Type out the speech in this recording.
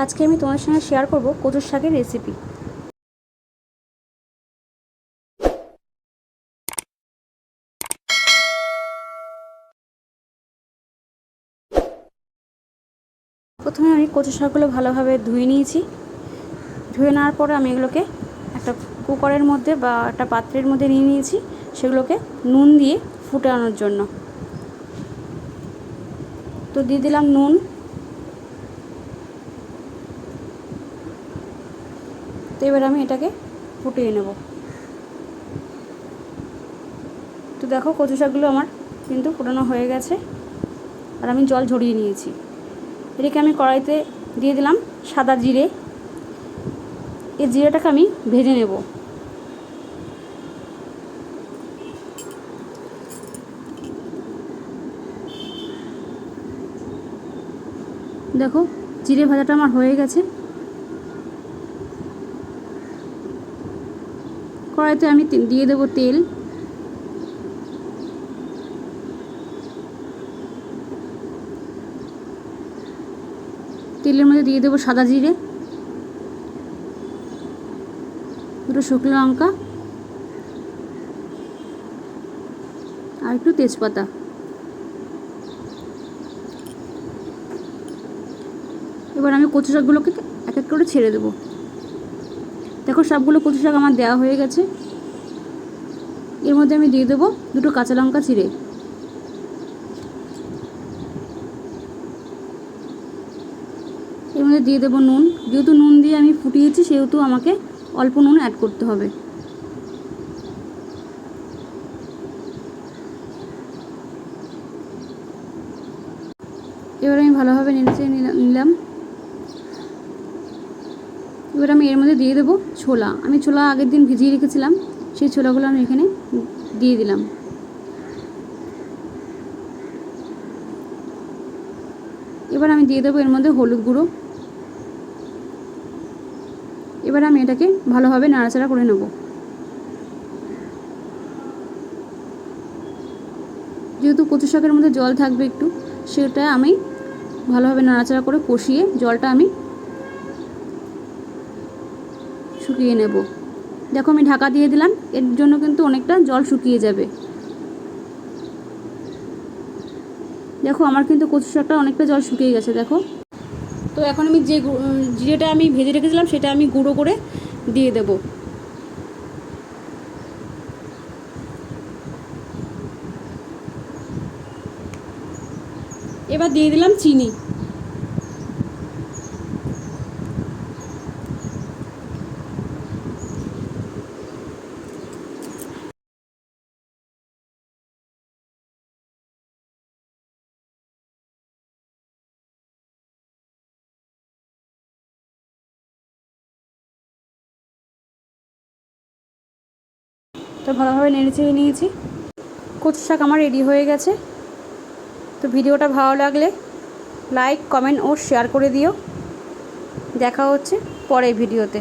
আজকে আমি তোমাদের সঙ্গে শেয়ার করব কচুর শাকের রেসিপি। প্রথমে আমি কচু শাকগুলো ভালোভাবে ধুয়ে নিয়েছি। ধুয়ে নেওয়ার পরে আমি এগুলোকে একটা কুকারের মধ্যে বা একটা পাত্রের মধ্যে নিয়ে নিয়েছি, সেগুলোকে নুন দিয়ে ফুটানোর জন্য। তো দিয়ে দিলাম নুন। তো এবার আমি এটাকে ফুটিয়ে নেব। তো দেখো কচু শাকগুলো আমার কিন্তু ফুটানো হয়ে গেছে, আর আমি জল ঝরিয়ে নিয়েছি। এটাকে আমি কড়াইতে দিয়ে দিলাম সাদা জিরে। এই জিরেটাকে আমি ভেজে নেব। দেখো জিরে ভাজাটা আমার হয়ে গেছে। কড়াইতে আমি দিয়ে দেবো তেল। তেলের মধ্যে দিয়ে দেবো সাদা জিরে, দুটো শুকনো লঙ্কা আর একটু তেজপাতা। এবার আমি কচু শাকগুলোকে এক এক করে ছেড়ে দেবো। দেখো সবগুলো কচু শাক আমার দেওয়া হয়ে গেছে। এর মধ্যে আমি দিয়ে দেবো দুটো কাঁচা লঙ্কা চিড়ে। এর মধ্যে দিয়ে দেবো নুন। যেহেতু নুন দিয়ে আমি ফুটিয়েছি, সেহেতু আমাকে অল্প নুন অ্যাড করতে হবে। এবার আমি ভালোভাবে নেড়ে নিলাম। এবার আমি এর মধ্যে দিয়ে দেবো ছোলা। আমি ছোলা আগের দিন ভিজিয়ে রেখেছিলাম, সেই ছোলাগুলো আমি এখানে দিয়ে দিলাম। এবার আমি দিয়ে দেবো এর মধ্যে হলুদ গুঁড়ো। এবার আমি এটাকে ভালোভাবে নাড়াচাড়া করে নেব। যেহেতু কচু শাকের মধ্যে জল থাকবে একটু, সেটা আমি ভালোভাবে নাড়াচাড়া করে কষিয়ে জলটা আমি শুকিয়ে নেব। দেখো আমি ঢাকা দিয়ে দিলাম, এর জন্য কিন্তু অনেকটা জল শুকিয়ে যাবে। দেখো আমার কিন্তু কচু শাকটা অনেকটা জল শুকিয়ে গেছে। দেখো, তো এখন আমি যে জিরেটা আমি ভেজে রেখেছিলাম সেটা আমি গুঁড়ো করে দিয়ে দেব। এবার দিয়ে দিলাম চিনি। তো ভালোভাবে নেড়ে চেড়ে নিয়েছি। কচু শাক আমার রেডি হয়ে গেছে। তো ভিডিওটা ভালো লাগলে লাইক, কমেন্ট ও শেয়ার করে দিও। দেখা হচ্ছে পরের ভিডিওতে।